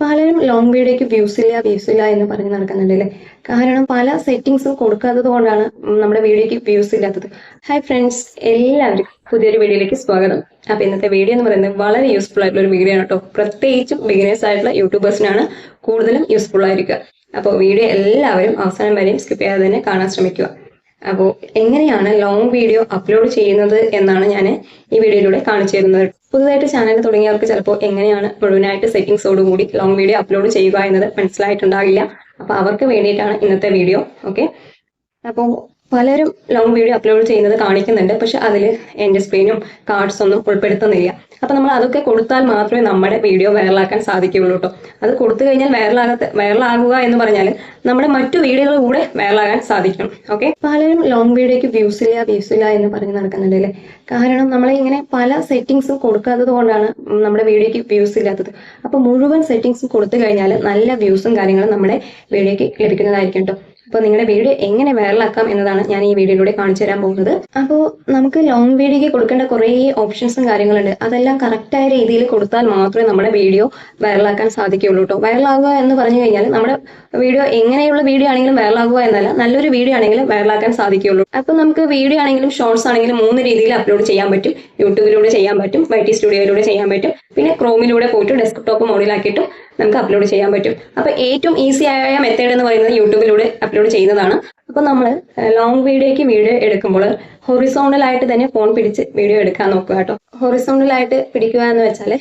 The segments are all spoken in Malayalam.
പലരും ലോങ് വീഡിയോയ്ക്ക് വ്യൂസ് ഇല്ല എന്ന് പറഞ്ഞ് നടക്കുന്നുണ്ടല്ലേ. കാരണം പല സെറ്റിങ്സും കൊടുക്കാത്തത് കൊണ്ടാണ് നമ്മുടെ വീഡിയോയ്ക്ക് വ്യൂസ് ഇല്ലാത്തത്. ഹായ് ഫ്രണ്ട്സ്, എല്ലാവർക്കും പുതിയൊരു വീഡിയോയിലേക്ക് സ്വാഗതം. അപ്പൊ ഇന്നത്തെ വീഡിയോ എന്ന് പറയുന്നത് വളരെ യൂസ്ഫുൾ ആയിട്ടുള്ള ഒരു വീഡിയോ ആണ് കേട്ടോ. പ്രത്യേകിച്ചും ബിഗിനേഴ്സ് ആയിട്ടുള്ള യൂട്യൂബേഴ്സിനാണ് കൂടുതലും യൂസ്ഫുൾ ആയിരിക്കുക. അപ്പോൾ വീഡിയോ എല്ലാവരും അവസാനം വരെയും സ്കിപ്പ് ചെയ്യാതെ തന്നെ കാണാൻ ശ്രമിക്കുക. അപ്പോൾ എങ്ങനെയാണ് ലോങ് വീഡിയോ അപ്ലോഡ് ചെയ്യുന്നത് എന്നാണ് ഞാൻ ഈ വീഡിയോയിലൂടെ കാണിച്ചു തരുന്നത്. പുതുതായിട്ട് ചാനൽ തുടങ്ങിയവർക്ക് ചിലപ്പോൾ എങ്ങനെയാണ് മുഴുവനായിട്ട് സെറ്റിംഗ്സോടുകൂടി ലോങ് വീഡിയോ അപ്ലോഡ് ചെയ്യുക എന്നത് മനസ്സിലായിട്ടുണ്ടാകില്ല. അപ്പോൾ അവർക്ക് വേണ്ടിയിട്ടാണ് ഇന്നത്തെ വീഡിയോ. ഓക്കെ, അപ്പോൾ പലരും ലോങ് വീഡിയോ അപ്ലോഡ് ചെയ്യുന്നത് കാണിക്കുന്നുണ്ട്, പക്ഷെ അതിൽ എൻ്റെ സ്ക്രീനും കാർഡ്സ് ഒന്നും ഉൾപ്പെടുത്തുന്നില്ല. അപ്പൊ നമ്മൾ അതൊക്കെ കൊടുത്താൽ മാത്രമേ നമ്മുടെ വീഡിയോ വൈറലാക്കാൻ സാധിക്കുകയുള്ളൂ കേട്ടോ. അത് കൊടുത്തു കഴിഞ്ഞാൽ വൈറലാകുക എന്ന് പറഞ്ഞാൽ നമ്മുടെ മറ്റു വീഡിയോകൾ കൂടെ വൈറലാകാൻ സാധിക്കും. ഓക്കെ, പലരും ലോങ് വീഡിയോയ്ക്ക് വ്യൂസ് ഇല്ല എന്ന് പറഞ്ഞ് നടക്കുന്നുണ്ടല്ലേ. കാരണം നമ്മൾ ഇങ്ങനെ പല സെറ്റിങ്സും കൊടുക്കാത്തത് കൊണ്ടാണ് നമ്മുടെ വീഡിയോയ്ക്ക് വ്യൂസ് ഇല്ലാത്തത്. അപ്പൊ മുഴുവൻ സെറ്റിങ്സും കൊടുത്തു കഴിഞ്ഞാൽ നല്ല വ്യൂസും കാര്യങ്ങളും നമ്മുടെ വീഡിയോയ്ക്ക് ലഭിക്കുന്നതായിരിക്കും കേട്ടോ. അപ്പോൾ നിങ്ങളുടെ വീഡിയോ എങ്ങനെ വൈറലാക്കാം എന്നതാണ് ഞാൻ ഈ വീഡിയോയിലൂടെ കാണിച്ചു തരാൻ പോകുന്നത്. അപ്പോൾ നമുക്ക് ലോങ് വീഡിയോയ്ക്ക് കൊടുക്കേണ്ട കുറേ ഓപ്ഷൻസും കാര്യങ്ങളുണ്ട്. അതെല്ലാം കറക്റ്റായ രീതിയിൽ കൊടുത്താൽ മാത്രമേ നമ്മുടെ വീഡിയോ വൈറലാക്കാൻ സാധിക്കുകയുള്ളൂ കേട്ടോ. വൈറലാകുക എന്ന് പറഞ്ഞു കഴിഞ്ഞാൽ നമ്മുടെ വീഡിയോ എങ്ങനെയുള്ള വീഡിയോ ആണെങ്കിലും വൈറലാകുക എന്നല്ല, നല്ലൊരു വീഡിയോ ആണെങ്കിലും വൈറലാക്കാൻ സാധിക്കുകയുള്ളൂ. അപ്പോൾ നമുക്ക് വീഡിയോ ആണെങ്കിലും ഷോർട്സ് ആണെങ്കിലും 3 രീതിയിൽ അപ്ലോഡ് ചെയ്യാൻ പറ്റും. യൂട്യൂബിലൂടെ ചെയ്യാൻ പറ്റും, YT സ്റ്റുഡിയോയിലൂടെ ചെയ്യാൻ പറ്റും, പിന്നെ ക്രോമിലൂടെ പോയിട്ട് ഡെസ്ക്ടോപ്പ് മോഡിലാക്കിയിട്ടും നമുക്ക് അപ്ലോഡ് ചെയ്യാൻ പറ്റും. അപ്പൊ ഏറ്റവും ഈസി ആയ മെത്തേഡ് എന്ന് പറയുന്നത് യൂട്യൂബിലൂടെ അപ്ലോഡ് ചെയ്യുന്നതാണ്. അപ്പൊ നമ്മൾ ലോങ് വീഡിയോയ്ക്ക് വീഡിയോ എടുക്കുമ്പോൾ ഹൊറിസോണ്ടൽ ആയിട്ട് തന്നെ ഫോൺ പിടിച്ച് വീഡിയോ എടുക്കാൻ നോക്കുക കേട്ടോ. ഹൊറിസോണ്ടൽ ആയിട്ട് പിടിക്കുക എന്ന് വെച്ചാൽ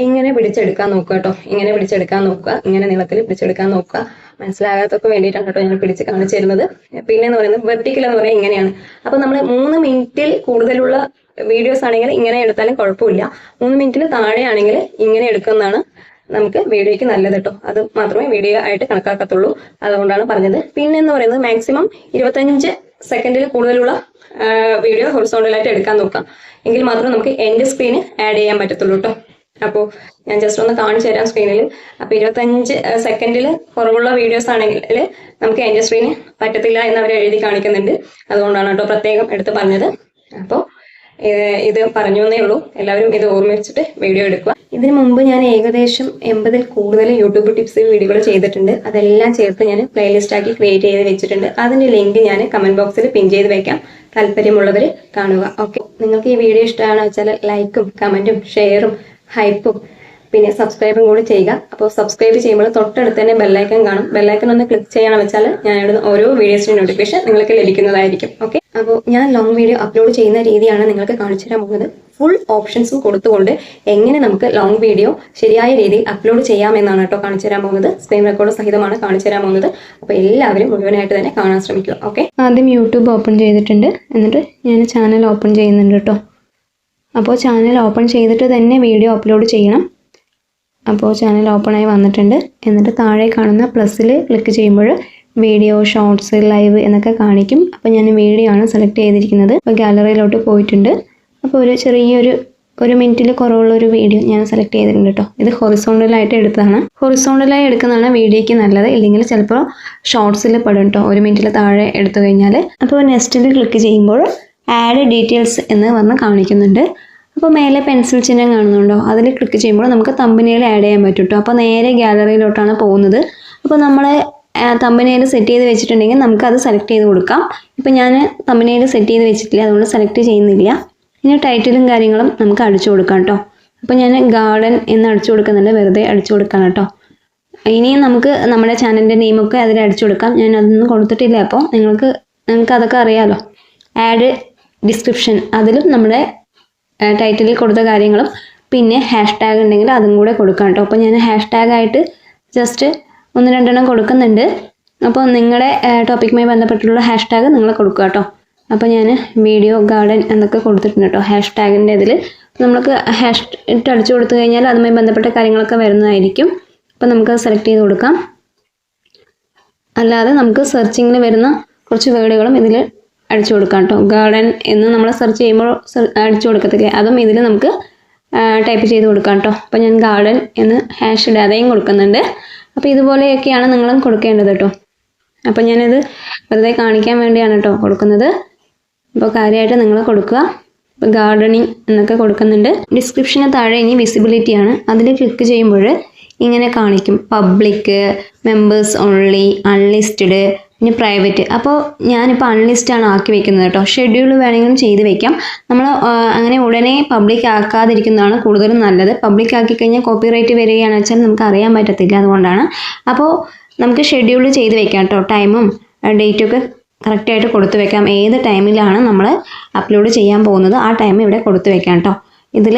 ഇങ്ങനെ പിടിച്ചെടുക്കാൻ നോക്കുക കേട്ടോ. ഇങ്ങനെ പിടിച്ചെടുക്കാൻ നോക്കുക, ഇങ്ങനെ നീളത്തിൽ പിടിച്ചെടുക്കാൻ നോക്കുക. മനസ്സിലാകാത്തൊക്കെ വേണ്ടിയിട്ടാണ് കേട്ടോ ഞാൻ പിടിച്ച് കാണിച്ചു തരുന്നത്. പിന്നെ എന്ന് പറയുന്നത് വെർട്ടിക്കൽ എന്ന് പറയുന്നത് ഇങ്ങനെയാണ്. അപ്പൊ നമ്മൾ 3 മിനിറ്റിൽ കൂടുതലുള്ള വീഡിയോസ് ആണെങ്കിൽ ഇങ്ങനെ എടുത്താലും കുഴപ്പമില്ല. 3 മിനിറ്റിൽ താഴെയാണെങ്കിൽ ഇങ്ങനെ എടുക്കുന്നതാണ് നമുക്ക് വീഡിയോയ്ക്ക് നല്ലത് കേട്ടോ. അത് മാത്രമേ വീഡിയോ ആയിട്ട് കണക്കാക്കത്തുള്ളൂ, അതുകൊണ്ടാണ് പറഞ്ഞത്. പിന്നെന്ന് പറയുന്നത് മാക്സിമം 25 സെക്കൻഡിൽ കൂടുതലുള്ള വീഡിയോ ഹൊറിസോണ്ടലായിട്ട് എടുക്കാൻ നോക്കാം. എങ്കിൽ മാത്രമേ നമുക്ക് എൻഡ് സ്ക്രീന് ആഡ് ചെയ്യാൻ പറ്റത്തുള്ളൂ കേട്ടോ. അപ്പോൾ ഞാൻ ജസ്റ്റ് ഒന്ന് കാണിച്ചു തരാം സ്ക്രീനിൽ. അപ്പോൾ 25 സെക്കൻഡിൽ കുറവുള്ള വീഡിയോസ് ആണെങ്കിൽ നമുക്ക് എൻഡ് സ്ക്രീന് പറ്റത്തില്ല എന്ന് അവർ എഴുതി കാണിക്കുന്നുണ്ട്. അതുകൊണ്ടാണ് കേട്ടോ പ്രത്യേകം എടുത്ത് പറഞ്ഞത്. അപ്പോൾ ഇത് പറഞ്ഞു എന്നേ ഉള്ളൂ. എല്ലാവരും ഇത് ഓർമ്മിച്ചിട്ട് വീഡിയോ എടുക്കുക. ഇതിനു മുമ്പ് ഞാൻ ഏകദേശം 80-ൽ കൂടുതൽ യൂട്യൂബ് ടിപ്സ് വീഡിയോകൾ ചെയ്തിട്ടുണ്ട്. അതെല്ലാം ചേർത്ത് ഞാൻ പ്ലേലിസ്റ്റ് ആക്കി ക്രിയേറ്റ് ചെയ്ത് വെച്ചിട്ടുണ്ട്. അതിന്റെ ലിങ്ക് ഞാൻ കമന്റ് ബോക്സിൽ പിൻ ചെയ്ത് വെക്കാം. താല്പര്യമുള്ളവർ കാണുക. ഓക്കെ, നിങ്ങൾക്ക് ഈ വീഡിയോ ഇഷ്ടമാണെന്ന് വെച്ചാൽ ലൈക്കും കമന്റും ഷെയറും ഹൈപ്പും പിന്നെ സബ്സ്ക്രൈബും കൂടി ചെയ്യുക. അപ്പോൾ സബ്സ്ക്രൈബ് ചെയ്യുമ്പോൾ തൊട്ടടുത്ത് തന്നെ ബെല്ലൈക്കൺ കാണും. ബെല്ലൈക്കൺ ഒന്ന് ക്ലിക്ക് ചെയ്യണം വെച്ചാൽ ഞാൻ ഇടുന്ന ഓരോ വീഡിയോസിന്റെ നോട്ടിഫിക്കേഷൻ നിങ്ങൾക്ക് ലഭിക്കുന്നതായിരിക്കും. ഓക്കെ, അപ്പോൾ ഞാൻ ലോങ് വീഡിയോ അപ്ലോഡ് ചെയ്യുന്ന രീതിയാണ് നിങ്ങൾക്ക് കാണിച്ചു തരാൻ പോകുന്നത്. ഫുൾ ഓപ്ഷൻസും കൊടുത്തുകൊണ്ട് എങ്ങനെ നമുക്ക് ലോങ് വീഡിയോ ശരിയായ രീതിയിൽ അപ്ലോഡ് ചെയ്യാമെന്നാണ് കേട്ടോ കാണിച്ചു തരാൻ പോകുന്നത്. സ്ക്രീൻ റെക്കോർഡ് സഹിതമാണ് കാണിച്ചു തരാൻ പോകുന്നത്. അപ്പോൾ എല്ലാവരും മുഴുവനായിട്ട് തന്നെ കാണാൻ ശ്രമിക്കുക. ഓക്കെ, ആദ്യം യൂട്യൂബ് ഓപ്പൺ ചെയ്തിട്ടുണ്ട്. എന്നിട്ട് ഞാൻ ചാനൽ ഓപ്പൺ ചെയ്യുന്നുണ്ട് കേട്ടോ. അപ്പോൾ ചാനൽ ഓപ്പൺ ചെയ്തിട്ട് തന്നെ വീഡിയോ അപ്ലോഡ് ചെയ്യണം. അപ്പോൾ ചാനൽ ഓപ്പൺ ആയി വന്നിട്ടുണ്ട്. എന്നിട്ട് താഴെ കാണുന്ന പ്ലസ്സിൽ ക്ലിക്ക് ചെയ്യുമ്പോൾ വീഡിയോ, ഷോർട്സ്, ലൈവ് എന്നൊക്കെ കാണിക്കും. അപ്പോൾ ഞാൻ വീഡിയോ ആണ് സെലക്ട് ചെയ്തിരിക്കുന്നത്. അപ്പോൾ ഗാലറിയിലോട്ട് പോയിട്ടുണ്ട്. അപ്പോൾ ഒരു ചെറിയൊരു 1 മിനിറ്റിൽ കുറവുള്ളൊരു വീഡിയോ ഞാൻ സെലക്ട് ചെയ്തിട്ടുണ്ട് കേട്ടോ. ഇത് ഹൊറിസോണ്ടലായിട്ട് എടുത്തതാണ്. ഹൊറിസോണ്ടലായി എടുക്കുന്നതാണ് വീഡിയോയ്ക്ക് നല്ലത്. ഇല്ലെങ്കിൽ ചിലപ്പോൾ ഷോർട്സിൽ പെടും കേട്ടോ 1 മിനിറ്റിൽ താഴെ എടുത്തു കഴിഞ്ഞാൽ. അപ്പോൾ നെക്സ്റ്റിൽ ക്ലിക്ക് ചെയ്യുമ്പോൾ ആഡ് ഡീറ്റെയിൽസ് എന്ന് പറഞ്ഞ് കാണിക്കുന്നുണ്ട്. അപ്പോൾ മേലെ പെൻസിൽ ചിഹ്നം കാണുന്നുണ്ടോ, അതിൽ ക്ലിക്ക് ചെയ്യുമ്പോൾ നമുക്ക് തമ്പനെയിൽ ആഡ് ചെയ്യാൻ പറ്റും കേട്ടോ. അപ്പോൾ നേരെ ഗാലറിയിലോട്ടാണ് പോകുന്നത്. അപ്പോൾ നമ്മൾ തമ്പനെയിൽ സെറ്റ് ചെയ്ത് വെച്ചിട്ടുണ്ടെങ്കിൽ നമുക്കത് സെലക്ട് ചെയ്ത് കൊടുക്കാം. ഇപ്പോൾ ഞാൻ തമ്പനെയിൽ സെറ്റ് ചെയ്ത് വെച്ചിട്ടില്ല, അതുകൊണ്ട് സെലക്ട് ചെയ്യുന്നില്ല. ഇനി ടൈറ്റിലും കാര്യങ്ങളും നമുക്ക് അടിച്ചു കൊടുക്കാം കേട്ടോ. അപ്പോൾ ഞാൻ ഗാർഡൻ എന്ന് അടിച്ചു കൊടുക്കുന്നുണ്ട്, വെറുതെ അടിച്ചു കൊടുക്കാം കേട്ടോ. ഇനിയും നമുക്ക് നമ്മുടെ ചാനലിൻ്റെ നെയിമൊക്കെ അതിൽ അടിച്ചു കൊടുക്കാം. ഞാൻ അതൊന്നും കൊടുത്തിട്ടില്ല. അപ്പോൾ നിങ്ങൾക്ക് അതൊക്കെ അറിയാമല്ലോ. ആഡ് ഡിസ്ക്രിപ്ഷൻ, അതിലും നമ്മുടെ ടൈറ്റിലിൽ കൊടുത്ത കാര്യങ്ങളും പിന്നെ #ടാഗ് ഉണ്ടെങ്കിൽ അതും കൂടെ കൊടുക്കാം കേട്ടോ. അപ്പോൾ ഞാൻ #ആയിട്ട് ജസ്റ്റ് 1-2 എണ്ണം കൊടുക്കുന്നുണ്ട്. അപ്പോൾ നിങ്ങളുടെ ടോപ്പിക്കുമായി ബന്ധപ്പെട്ടുള്ള #ടാഗ് നിങ്ങൾ കൊടുക്കുക കേട്ടോ. അപ്പോൾ ഞാൻ വീഡിയോ ഗാർഡൻ എന്നൊക്കെ കൊടുത്തിട്ടുണ്ട് കേട്ടോ #ടാഗിൻ്റെ ഇതിൽ. നമുക്ക് ഇട്ട് അടിച്ചു കൊടുത്തു കഴിഞ്ഞാൽ അതുമായി ബന്ധപ്പെട്ട കാര്യങ്ങളൊക്കെ വരുന്നതായിരിക്കും. അപ്പോൾ നമുക്ക് സെലക്ട് ചെയ്ത് കൊടുക്കാം. അല്ലാതെ നമുക്ക് സെർച്ചിങ്ങിൽ വരുന്ന കുറച്ച് വേർഡുകളും ഇതിൽ അടിച്ചു കൊടുക്കാം കേട്ടോ. ഗാർഡൻ എന്ന് നമ്മൾ സെർച്ച് ചെയ്യുമ്പോൾ അടിച്ചു കൊടുക്കത്തില്ലേ, അതും ഇതിൽ നമുക്ക് ടൈപ്പ് ചെയ്ത് കൊടുക്കാം കേട്ടോ. അപ്പോൾ ഞാൻ ഗാർഡൻ എന്ന് #ഇടാതെയും കൊടുക്കുന്നുണ്ട്. അപ്പോൾ ഇതുപോലെയൊക്കെയാണ് നിങ്ങളും കൊടുക്കേണ്ടത് കേട്ടോ. അപ്പോൾ ഞാനിത് വെറുതെ കാണിക്കാൻ വേണ്ടിയാണ് കേട്ടോ കൊടുക്കുന്നത്. അപ്പോൾ കാര്യമായിട്ട് നിങ്ങൾ കൊടുക്കുക. ഇപ്പോൾ ഗാർഡനിങ് എന്നൊക്കെ കൊടുക്കുന്നുണ്ട്. ഡിസ്ക്രിപ്ഷന് താഴെ ഇനി വിസിബിലിറ്റിയാണ്. അതിൽ ക്ലിക്ക് ചെയ്യുമ്പോൾ ഇങ്ങനെ കാണിക്കും. പബ്ലിക്, മെമ്പേഴ്സ് ഓൺലി, അൺലിസ്റ്റഡ്, പിന്നെ പ്രൈവറ്റ്. അപ്പോൾ ഞാനിപ്പോൾ അൺലിസ്റ്റാണ് ആക്കി വെക്കുന്നത് കേട്ടോ. ഷെഡ്യൂൾ വേണമെങ്കിലും ചെയ്ത് വെക്കാം. നമ്മൾ അങ്ങനെ ഉടനെ പബ്ലിക് ആക്കാതിരിക്കുന്നതാണ് കൂടുതലും നല്ലത്. പബ്ലിക് ആക്കി കഴിഞ്ഞാൽ കോപ്പിറൈറ്റ് വരികയാണെന്ന് വെച്ചാൽ നമുക്ക് അറിയാൻ പറ്റത്തില്ല. അതുകൊണ്ടാണ്. അപ്പോൾ നമുക്ക് ഷെഡ്യൂൾ ചെയ്ത് വെക്കാം കേട്ടോ. ടൈമും ഡേറ്റൊക്കെ കറക്റ്റായിട്ട് കൊടുത്തു വെക്കാം. ഏത് ടൈമിലാണ് നമ്മൾ അപ്ലോഡ് ചെയ്യാൻ പോകുന്നത് ആ ടൈം ഇവിടെ കൊടുത്തു വെക്കാം കേട്ടോ. ഇതിൽ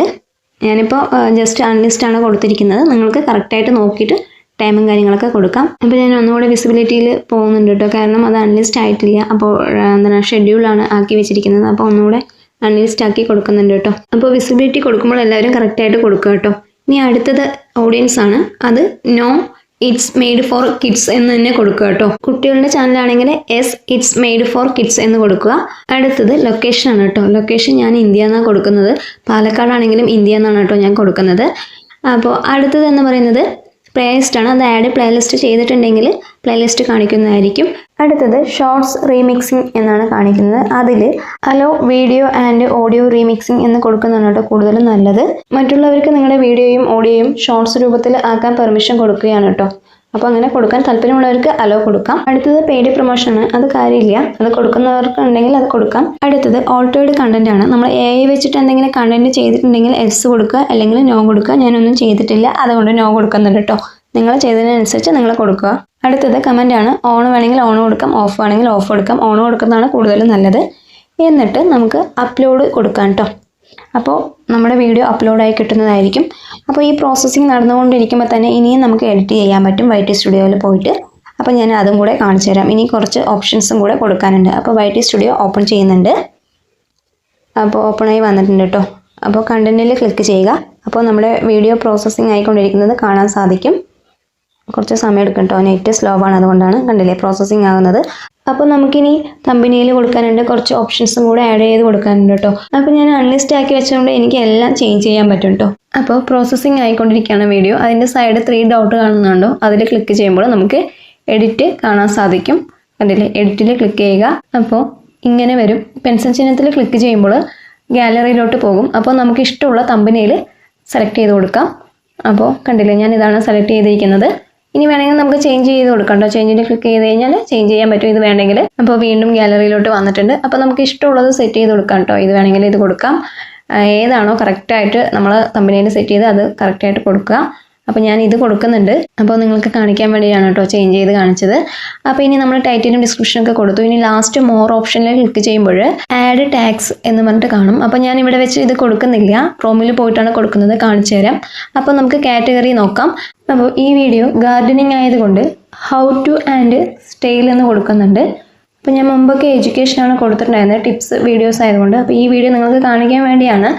ഞാനിപ്പോൾ ജസ്റ്റ് അൺലിസ്റ്റാണ് കൊടുത്തിരിക്കുന്നത്. നിങ്ങൾക്ക് കറക്റ്റായിട്ട് നോക്കിയിട്ട് ടൈമും കാര്യങ്ങളൊക്കെ കൊടുക്കാം. അപ്പോൾ ഞാൻ ഒന്നുകൂടെ വിസിബിലിറ്റിയിൽ പോകുന്നുണ്ട് കേട്ടോ. കാരണം അത് അൺലിസ്റ്റ് ആയിട്ടില്ല. അപ്പോൾ എന്താണ് ഷെഡ്യൂളാണ് ആക്കി വെച്ചിരിക്കുന്നത്. അപ്പോൾ ഒന്നുകൂടെ അൺലിസ്റ്റ് ആക്കി കൊടുക്കുന്നുണ്ട് കേട്ടോ. അപ്പോൾ വിസിബിലിറ്റി കൊടുക്കുമ്പോൾ എല്ലാവരും കറക്റ്റായിട്ട് കൊടുക്കുക കേട്ടോ. ഇനി അടുത്തത് ഓഡിയൻസ് ആണ്. അത് no it's made for kids എന്ന് തന്നെ കൊടുക്കുക കേട്ടോ. കുട്ടികളുടെ ചാനലാണെങ്കിൽ yes it's made for kids എന്ന് കൊടുക്കുക. അടുത്തത് ലൊക്കേഷൻ ആണ് കേട്ടോ. ലൊക്കേഷൻ ഞാൻ ഇന്ത്യ എന്നാണ് കൊടുക്കുന്നത്. പാലക്കാടാണെങ്കിലും ഇന്ത്യ എന്നാണ് കേട്ടോ ഞാൻ കൊടുക്കുന്നത്. അപ്പോൾ അടുത്തത് എന്ന് പറയുന്നത് പ്ലേലിസ്റ്റ് ആണ്. അത് ആഡ് പ്ലേലിസ്റ്റ് ചെയ്തിട്ടുണ്ടെങ്കിൽ പ്ലേലിസ്റ്റ് കാണിക്കുന്നതായിരിക്കും. അടുത്തത് ഷോർട്സ് റീമിക്സിംഗ് എന്നാണ് കാണിക്കുന്നത്. അതിൽ hello video and audio remixing എന്ന് കൊടുക്കുന്നതാണ് കേട്ടോ കൂടുതലും നല്ലത്. മറ്റുള്ളവർക്ക് നിങ്ങളുടെ വീഡിയോയും ഓഡിയോയും ഷോർട്സ് രൂപത്തിൽ ആക്കാൻ പെർമിഷൻ കൊടുക്കുകയാണ് കേട്ടോ. അപ്പോൾ അങ്ങനെ കൊടുക്കാൻ താല്പര്യമുള്ളവർക്ക് അലോ കൊടുക്കാം. അടുത്തത് പെയ്ഡ് പ്രൊമോഷൻ ആണ്. അത് കാര്യമില്ല, അത് കൊടുക്കുന്നവർക്ക് ഉണ്ടെങ്കിൽ അത് കൊടുക്കാം. അടുത്തത് ഓൾട്ടേർഡ് കണ്ടന്റ് ആണ്. നമ്മൾ AI വെച്ചിട്ട് എന്തെങ്കിലും കണ്ടന്റ് ചെയ്തിട്ടുണ്ടെങ്കിൽ എസ് കൊടുക്കുക, അല്ലെങ്കിൽ നോ കൊടുക്കുക. ഞാനൊന്നും ചെയ്തിട്ടില്ല, അതുകൊണ്ട് നോ കൊടുക്കുന്നുണ്ട് കേട്ടോ. നിങ്ങൾ ചെയ്തതിനനുസരിച്ച് നിങ്ങൾ കൊടുക്കുക. അടുത്തത് കമന്റ് ആണ്. ഓൺ വേണമെങ്കിൽ ഓൺ കൊടുക്കാം, ഓഫ് വേണമെങ്കിൽ ഓഫ് കൊടുക്കാം. ഓൺ കൊടുക്കുന്നതാണ് കൂടുതലും നല്ലത്. എന്നിട്ട് നമുക്ക് അപ്ലോഡ് കൊടുക്കാം കേട്ടോ. അപ്പോൾ നമ്മുടെ വീഡിയോ അപ്ലോഡായി കിട്ടുന്നതായിരിക്കും. അപ്പോൾ ഈ പ്രോസസ്സിങ് നടന്നുകൊണ്ടിരിക്കുമ്പോൾ തന്നെ ഇനിയും നമുക്ക് എഡിറ്റ് ചെയ്യാൻ പറ്റും YT സ്റ്റുഡിയോയിൽ പോയിട്ട്. അപ്പോൾ ഞാൻ അതും കൂടെ കാണിച്ചു തരാം. ഇനി കുറച്ച് ഓപ്ഷൻസും കൂടെ കൊടുക്കാനുണ്ട്. അപ്പോൾ YT സ്റ്റുഡിയോ ഓപ്പൺ ചെയ്യുന്നുണ്ട്. അപ്പോൾ ഓപ്പണായി വന്നിട്ടുണ്ട് കേട്ടോ. അപ്പോൾ കണ്ടന്റിൽ ക്ലിക്ക് ചെയ്യുക. അപ്പോൾ നമ്മുടെ വീഡിയോ പ്രോസസ്സിങ് ആയിക്കൊണ്ടിരിക്കുന്നത് കാണാൻ സാധിക്കും. കുറച്ച് സമയം എടുക്കും കേട്ടോ. നെറ്റ് സ്ലോ ആണ്, അതുകൊണ്ടാണ് കണ്ടില്ലേ പ്രോസസ്സിങ് ആകുന്നത്. അപ്പോൾ നമുക്കിനി തമ്പനിയിൽ കൊടുക്കാനുണ്ട്. കുറച്ച് ഓപ്ഷൻസും കൂടെ ആഡ് ചെയ്ത് കൊടുക്കാനുണ്ട് കേട്ടോ. അപ്പോൾ ഞാൻ അൺലിസ്റ്റ് ആക്കി വെച്ചുകൊണ്ട് എനിക്ക് എല്ലാം ചേഞ്ച് ചെയ്യാൻ പറ്റും കേട്ടോ. അപ്പോൾ പ്രോസസ്സിങ് ആയിക്കൊണ്ടിരിക്കുകയാണ് വീഡിയോ. അതിൻ്റെ സൈഡ് 3 ഡോട്ട് കാണുന്നുണ്ടോ, അതിൽ ക്ലിക്ക് ചെയ്യുമ്പോൾ നമുക്ക് എഡിറ്റ് കാണാൻ സാധിക്കും. കണ്ടില്ലേ, എഡിറ്റിൽ ക്ലിക്ക് ചെയ്യുക. അപ്പോൾ ഇങ്ങനെ വരും. പെൻസിൽ ചിഹ്നത്തിൽ ക്ലിക്ക് ചെയ്യുമ്പോൾ ഗാലറിയിലോട്ട് പോകും. അപ്പോൾ നമുക്ക് ഇഷ്ടമുള്ള തമ്പനിയിൽ സെലക്ട് ചെയ്ത് കൊടുക്കാം. അപ്പോൾ കണ്ടില്ലേ, ഞാൻ ഇതാണ് സെലക്ട് ചെയ്തിരിക്കുന്നത്. ഇനി വേണമെങ്കിൽ നമുക്ക് ചേഞ്ച് ചെയ്ത് കൊടുക്കാം കേട്ടോ. ചേഞ്ചിൽ ക്ലിക്ക് ചെയ്ത് കഴിഞ്ഞാൽ ചേഞ്ച് ചെയ്യാൻ പറ്റും ഇത് വേണമെങ്കിൽ. അപ്പോൾ വീണ്ടും ഗാലറിയിലോട്ട് വന്നിട്ടുണ്ട്. അപ്പോൾ നമുക്ക് ഇഷ്ടമുള്ളത് സെറ്റ് ചെയ്ത് കൊടുക്കാം കേട്ടോ. ഇത് വേണമെങ്കിൽ ഇത് കൊടുക്കാം. ഏതാണോ കറക്റ്റായിട്ട് നമ്മൾ തമ്പനിയിൽ സെറ്റ് ചെയ്ത് അത് കറക്റ്റായിട്ട് കൊടുക്കുക. അപ്പോൾ ഞാൻ ഇത് കൊടുക്കുന്നുണ്ട്. അപ്പോൾ നിങ്ങൾക്ക് കാണിക്കാൻ വേണ്ടിയാണ് കേട്ടോ ചേഞ്ച് ചെയ്ത് കാണിച്ചത്. അപ്പോൾ ഇനി നമ്മൾ ടൈറ്റിലും ഡിസ്ക്രിപ്ഷനൊക്കെ കൊടുത്തു. ഇനി ലാസ്റ്റ് മോർ ഓപ്ഷനിൽ ക്ലിക്ക് ചെയ്യുമ്പോൾ ആഡ് ടാഗ്സ് എന്ന് പറഞ്ഞിട്ട് കാണും. അപ്പോൾ ഞാൻ ഇവിടെ വെച്ച് ഇത് കൊടുക്കുന്നില്ല, ക്രോമിൽ പോയിട്ടാണ് കൊടുക്കുന്നത്. കാണിച്ചു തരാം. അപ്പോൾ നമുക്ക് കാറ്റഗറി നോക്കാം. അപ്പോൾ ഈ വീഡിയോ ഗാർഡനിങ് ആയതുകൊണ്ട് ഹൗ ടു ആൻഡ് സ്റ്റൈൽ എന്ന് കൊടുക്കുന്നുണ്ട്. അപ്പോൾ ഞാൻ മുമ്പൊക്കെ എഡ്യൂക്കേഷനാണ് കൊടുത്തിട്ടുണ്ടായിരുന്നത്, ടിപ്സ് വീഡിയോസ് ആയതുകൊണ്ട്. അപ്പോൾ ഈ വീഡിയോ നിങ്ങൾക്ക് കാണിക്കാൻ വേണ്ടിയാണ്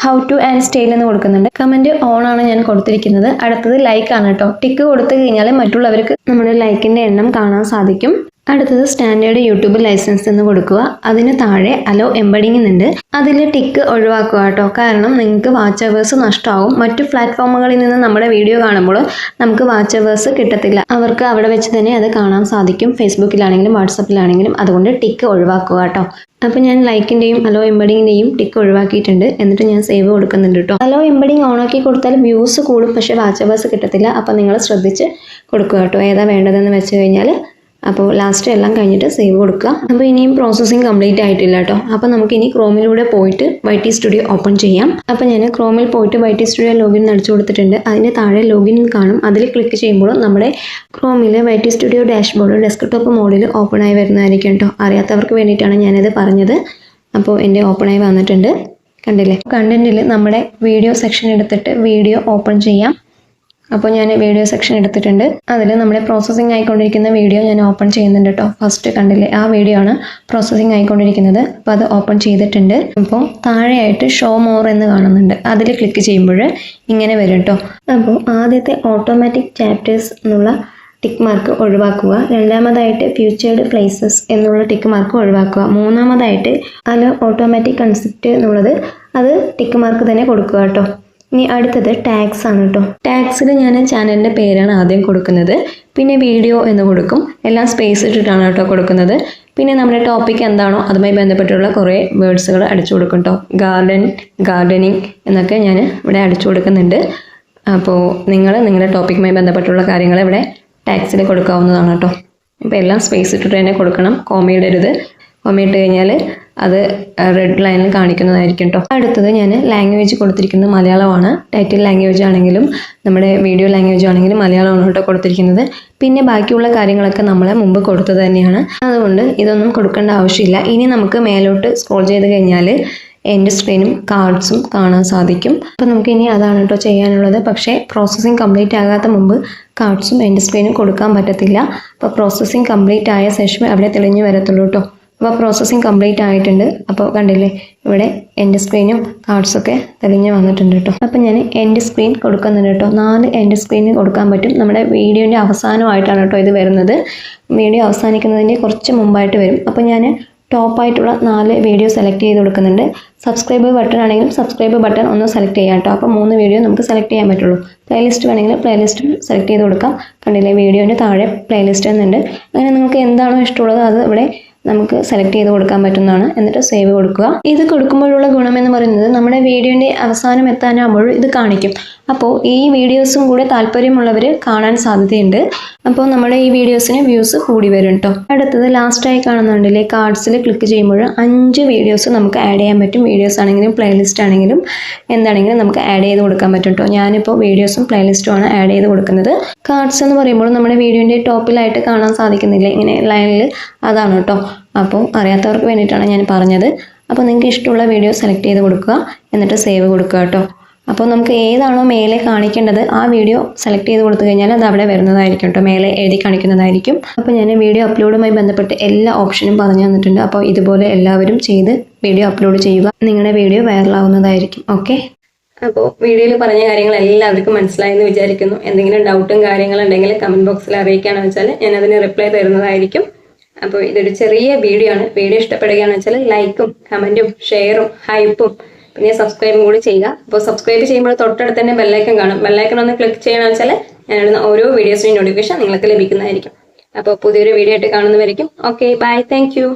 ഹൗ ടു ആൻഡ് സ്റ്റൈൽ എന്ന് കൊടുക്കുന്നുണ്ട്. കമൻറ്റ് ഓൺ ആണ് ഞാൻ കൊടുത്തിരിക്കുന്നത്. അടുത്തത് ലൈക്ക് ആണ് കേട്ടോ. ടിക്ക് കൊടുത്തു കഴിഞ്ഞാൽ മറ്റുള്ളവർക്ക് നമ്മുടെ ലൈക്കിൻ്റെ എണ്ണം കാണാൻ സാധിക്കും. അടുത്തത് സ്റ്റാൻഡേർഡ് യൂട്യൂബ് ലൈസൻസ് എന്ന് കൊടുക്കുക. അതിന് താഴെ അലോ എംബഡിങ് എന്നുണ്ട്. അതിൽ ടിക്ക് ഒഴിവാക്കുക കേട്ടോ. കാരണം നിങ്ങൾക്ക് വാച്ച് അവേഴ്സ് നഷ്ടമാവും. മറ്റു പ്ലാറ്റ്ഫോമുകളിൽ നിന്ന് നമ്മുടെ വീഡിയോ കാണുമ്പോൾ നമുക്ക് വാച്ച് അവേഴ്സ് കിട്ടത്തില്ല. അവർക്ക് അവിടെ വെച്ച് തന്നെ അത് കാണാൻ സാധിക്കും, ഫേസ്ബുക്കിലാണെങ്കിലും വാട്സപ്പിലാണെങ്കിലും. അതുകൊണ്ട് ടിക്ക് ഒഴിവാക്കുക കേട്ടോ. അപ്പോൾ ഞാൻ ലൈക്കിൻ്റെയും അലോ എംബഡിങ്ങിൻ്റെയും ടിക്ക് ഒഴിവാക്കിയിട്ടുണ്ട്. എന്നിട്ട് ഞാൻ സേവ് കൊടുക്കുന്നുണ്ട് കേട്ടോ. അലോ എംബഡിങ് ഓണാക്കി കൊടുത്താൽ വ്യൂസ് കൂടും, പക്ഷേ വാച്ച് അവേഴ്സ് കിട്ടത്തില്ല. അപ്പോൾ നിങ്ങൾ ശ്രദ്ധിച്ച് കൊടുക്കുക കേട്ടോ, ഏതാ വേണ്ടതെന്ന് വെച്ച് കഴിഞ്ഞാൽ. അപ്പോൾ ലാസ്റ്റ് എല്ലാം കഴിഞ്ഞിട്ട് സേവ് കൊടുക്കുക. അപ്പോൾ ഇനിയും പ്രോസസ്സിങ് കംപ്ലീറ്റ് ആയിട്ടില്ല കേട്ടോ. അപ്പോൾ നമുക്ക് ഇനി ക്രോമിലൂടെ പോയിട്ട് YT സ്റ്റുഡിയോ ഓപ്പൺ ചെയ്യാം. അപ്പോൾ ഞാൻ ക്രോമിൽ പോയിട്ട് YT സ്റ്റുഡിയോ ലോഗിൻ അടിച്ചു കൊടുത്തിട്ടുണ്ട്. അതിന് താഴെ ലോഗിൻ കാണും. അതിൽ ക്ലിക്ക് ചെയ്യുമ്പോൾ നമ്മുടെ ക്രോമിൽ YT സ്റ്റുഡിയോ ഡാഷ്ബോർഡ് ഡെസ്ക്ടോപ്പ് മോഡിൽ ഓപ്പൺ ആയി വരുന്നതായിരിക്കും കേട്ടോ. അറിയാത്തവർക്ക് വേണ്ടിയിട്ടാണ് ഞാനിത് പറഞ്ഞത്. അപ്പോൾ എൻ്റെ ഓപ്പണായി വന്നിട്ടുണ്ട്. കണ്ടില്ലേ, കണ്ടന്റിൽ നമ്മുടെ വീഡിയോ സെക്ഷൻ എടുത്തിട്ട് വീഡിയോ ഓപ്പൺ ചെയ്യാം. അപ്പോൾ ഞാൻ വീഡിയോ സെക്ഷൻ എടുത്തിട്ടുണ്ട്. അതിൽ നമ്മുടെ പ്രോസസ്സിങ് ആയിക്കൊണ്ടിരിക്കുന്ന വീഡിയോ ഞാൻ ഓപ്പൺ ചെയ്യുന്നുണ്ട് കേട്ടോ. ഫസ്റ്റ് കണ്ടില്ലേ, ആ വീഡിയോ ആണ് പ്രോസസ്സിങ് ആയിക്കൊണ്ടിരിക്കുന്നത്. അപ്പോൾ അത് ഓപ്പൺ ചെയ്തിട്ടുണ്ട്. അപ്പോൾ താഴെയായിട്ട് ഷോ മോർ എന്ന് കാണുന്നുണ്ട്. അതിൽ ക്ലിക്ക് ചെയ്യുമ്പോൾ ഇങ്ങനെ വരും കേട്ടോ. അപ്പോൾ ആദ്യത്തെ ഓട്ടോമാറ്റിക് ചാപ്റ്റേഴ്സ് എന്നുള്ള ടിക്ക് മാർക്ക് ഒഴിവാക്കുക. രണ്ടാമതായിട്ട് ഫ്യൂച്ചേർഡ് പ്ലേസസ് എന്നുള്ള ടിക്ക് മാർക്ക് ഒഴിവാക്കുക. മൂന്നാമതായിട്ട് അലോ ഓട്ടോമാറ്റിക് കൺസെപ്റ്റ് എന്നുള്ളത് അത് ടിക്ക് മാർക്ക് തന്നെ കൊടുക്കുക കേട്ടോ. ഇനി അടുത്തത് ടാഗ്സ് ആണ് കേട്ടോ. ടാഗ്സിൽ ഞാൻ ചാനലിൻ്റെ പേരാണ് ആദ്യം കൊടുക്കുന്നത്. പിന്നെ വീഡിയോ എന്ന് കൊടുക്കും. എല്ലാം സ്പേസ് ഇട്ടിട്ടാണ് കേട്ടോ കൊടുക്കുന്നത്. പിന്നെ നമ്മുടെ ടോപ്പിക് എന്താണോ അതുമായി ബന്ധപ്പെട്ടുള്ള കുറേ വേർഡ്സുകൾ അടിച്ചു കൊടുക്കും കേട്ടോ. ഗാർഡനിങ് എന്നൊക്കെ ഞാൻ ഇവിടെ അടിച്ചു കൊടുക്കുന്നുണ്ട്. അപ്പോൾ നിങ്ങളുടെ ടോപ്പിക്കുമായി ബന്ധപ്പെട്ടുള്ള കാര്യങ്ങൾ ഇവിടെ ടാക്സിൽ കൊടുക്കാവുന്നതാണ് കേട്ടോ. അപ്പോൾ എല്ലാം സ്പേസ് ഇട്ടിട്ട് തന്നെ കൊടുക്കണം, കോമയിടരുത്. കോമ ഇട്ട് കഴിഞ്ഞാൽ അത് റെഡ് ലൈനിൽ കാണിക്കുന്നതായിരിക്കും കേട്ടോ. അടുത്തത് ഞാൻ ലാംഗ്വേജ് കൊടുത്തിരിക്കുന്നത് മലയാളമാണ്. ടൈറ്റിൽ ലാംഗ്വേജ് ആണെങ്കിലും നമ്മുടെ വീഡിയോ ലാംഗ്വേജ് ആണെങ്കിലും മലയാളമാണ് കേട്ടോ കൊടുത്തിരിക്കുന്നത്. പിന്നെ ബാക്കിയുള്ള കാര്യങ്ങളൊക്കെ നമ്മൾ മുമ്പ് കൊടുത്തത് തന്നെയാണ്, അതുകൊണ്ട് ഇതൊന്നും കൊടുക്കേണ്ട ആവശ്യമില്ല. ഇനി നമുക്ക് മേലോട്ട് സ്ക്രോൾ ചെയ്ത് കഴിഞ്ഞാൽ എൻ്റെ സ്ക്രീനും കാർഡ്സും കാണാൻ സാധിക്കും. അപ്പോൾ നമുക്ക് ഇനി അതാണ് കേട്ടോ ചെയ്യാനുള്ളത്. പക്ഷേ പ്രോസസ്സിങ് കംപ്ലീറ്റ് ആകാത്ത മുമ്പ് കാർഡ്സും എൻ്റെ സ്ക്രീനും കൊടുക്കാൻ പറ്റത്തില്ല. അപ്പോൾ പ്രോസസ്സിങ് കംപ്ലീറ്റ് ആയ ശേഷം അവിടെ തെളിഞ്ഞു വരത്തുള്ളൂ കേട്ടോ. അപ്പോൾ പ്രോസസ്സിങ് കംപ്ലീറ്റ് ആയിട്ടുണ്ട്. അപ്പോൾ കണ്ടില്ലേ, ഇവിടെ എൻ്റെ സ്ക്രീനും കാർഡ്സൊക്കെ തെളിഞ്ഞ് വന്നിട്ടുണ്ട് കേട്ടോ. അപ്പോൾ ഞാൻ എൻ്റെ സ്ക്രീൻ കൊടുക്കുന്നുണ്ട് കേട്ടോ. 4 എൻ്റെ സ്ക്രീന് കൊടുക്കാൻ പറ്റും. നമ്മുടെ വീഡിയോൻ്റെ അവസാനമായിട്ടാണ് കേട്ടോ ഇത് വരുന്നത്. വീഡിയോ അവസാനിക്കുന്നതിൻ്റെ കുറച്ച് മുമ്പായിട്ട് വരും. അപ്പോൾ ഞാൻ ടോപ്പായിട്ടുള്ള 4 വീഡിയോ സെലക്ട് ചെയ്ത് കൊടുക്കുന്നുണ്ട്. സബ്സ്ക്രൈബ് ബട്ടൺ ആണെങ്കിലും സബ്സ്ക്രൈബ് ബട്ടൺ ഒന്ന് സെലക്ട് ചെയ്യാം കേട്ടോ. അപ്പോൾ 3 വീഡിയോ നമുക്ക് സെലക്ട് ചെയ്യാൻ പറ്റുള്ളൂ. പ്ലേലിസ്റ്റ് വേണമെങ്കിൽ പ്ലേലിസ്റ്റ് സെലക്ട് ചെയ്ത് കൊടുക്കാം. കണ്ടില്ലേ, വീഡിയോൻ്റെ താഴെ പ്ലേലിസ്റ്റ് എന്നുണ്ട്. അങ്ങനെ നിങ്ങൾക്ക് എന്താണോ ഇഷ്ടമുള്ളത് അത് ഇവിടെ നമുക്ക് സെലക്ട് ചെയ്ത് കൊടുക്കാൻ പറ്റുന്നതാണ്. എന്നിട്ട് സേവ് കൊടുക്കുക. ഇത് കൊടുക്കുമ്പോഴുള്ള ഗുണമെന്ന് പറയുന്നത് നമ്മുടെ വീഡിയോൻ്റെ അവസാനം എത്താനാകുമ്പോൾ ഇത് കാണിക്കും. അപ്പോൾ ഈ വീഡിയോസും കൂടെ താല്പര്യമുള്ളവർ കാണാൻ സാധ്യതയുണ്ട്. അപ്പോൾ നമ്മുടെ ഈ വീഡിയോസിന് വ്യൂസ് കൂടി വരും കേട്ടോ. അടുത്തത് ലാസ്റ്റായി കാണുന്നുണ്ടല്ലേ, കാർഡ്സിൽ ക്ലിക്ക് ചെയ്യുമ്പോൾ 5 വീഡിയോസ് നമുക്ക് ആഡ് ചെയ്യാൻ പറ്റും. വീഡിയോസ് ആണെങ്കിലും പ്ലേലിസ്റ്റ് ആണെങ്കിലും എന്താണെങ്കിലും നമുക്ക് ആഡ് ചെയ്ത് കൊടുക്കാൻ പറ്റും കേട്ടോ. ഞാനിപ്പോൾ വീഡിയോസും പ്ലേലിസ്റ്റുമാണ് ആഡ് ചെയ്ത് കൊടുക്കുന്നത്. കാർഡ്സ് എന്ന് പറയുമ്പോൾ നമ്മുടെ വീഡിയോൻ്റെ ടോപ്പിലായിട്ട് കാണാൻ സാധിക്കുന്നില്ലേ ഇങ്ങനെ ലൈനിൽ, അതാണ് കേട്ടോ. അപ്പോൾ അറിയാത്തവർക്ക് വേണ്ടിയിട്ടാണ് ഞാൻ പറഞ്ഞത്. അപ്പോൾ നിങ്ങൾക്ക് ഇഷ്ടമുള്ള വീഡിയോ സെലക്ട് ചെയ്ത് കൊടുക്കുക, എന്നിട്ട് സേവ് കൊടുക്കുക കേട്ടോ. അപ്പോൾ നമുക്ക് ഏതാണോ മേലെ കാണിക്കേണ്ടത് ആ വീഡിയോ സെലക്ട് ചെയ്ത് കൊടുത്തു കഴിഞ്ഞാൽ അത് അവിടെ വരുന്നതായിരിക്കും കേട്ടോ, മേലെ എഴുതി കാണിക്കുന്നതായിരിക്കും. അപ്പോൾ ഞാൻ വീഡിയോ അപ്ലോഡുമായി ബന്ധപ്പെട്ട് എല്ലാ ഓപ്ഷനും പറഞ്ഞു തന്നിട്ടുണ്ട്. അപ്പോൾ ഇതുപോലെ എല്ലാവരും ചെയ്ത് വീഡിയോ അപ്ലോഡ് ചെയ്യുക, നിങ്ങളുടെ വീഡിയോ വൈറലാവുന്നതായിരിക്കും. ഓക്കെ, അപ്പോൾ വീഡിയോയിൽ പറഞ്ഞ കാര്യങ്ങൾ എല്ലാവർക്കും മനസ്സിലായെന്ന് വിചാരിക്കുന്നു. എന്തെങ്കിലും ഡൗട്ടും കാര്യങ്ങളുണ്ടെങ്കിൽ കമൻറ്റ് ബോക്സിൽ അറിയിക്കുകയാണെന്ന് വെച്ചാൽ ഞാൻ അതിന് റിപ്ലൈ തരുന്നതായിരിക്കും. അപ്പോൾ ഇതൊരു ചെറിയ വീഡിയോ ആണ്. വീഡിയോ ഇഷ്ടപ്പെടുകയാണെന്ന് വെച്ചാൽ ലൈക്കും കമൻറ്റും ഷെയറും ഹൈപ്പും പിന്നെ സബ്സ്ക്രൈബും കൂടി ചെയ്യുക. അപ്പോൾ സബ്സ്ക്രൈബ് ചെയ്യുമ്പോൾ തൊട്ടടുത്ത് തന്നെ ബെല്ലൈക്കൺ കാണും. ബെല്ലൈക്കൺ ഒന്ന് ക്ലിക്ക് ചെയ്യണമെന്ന് വെച്ചാൽ ഞാനിടുന്ന ഓരോ വീഡിയോസിനും നോട്ടിഫിക്കേഷൻ നിങ്ങൾക്ക് ലഭിക്കുന്നതായിരിക്കും. അപ്പോൾ പുതിയൊരു വീഡിയോ ആയിട്ട് കാണുന്നവരായിരിക്കും. Okay, bye, thank U.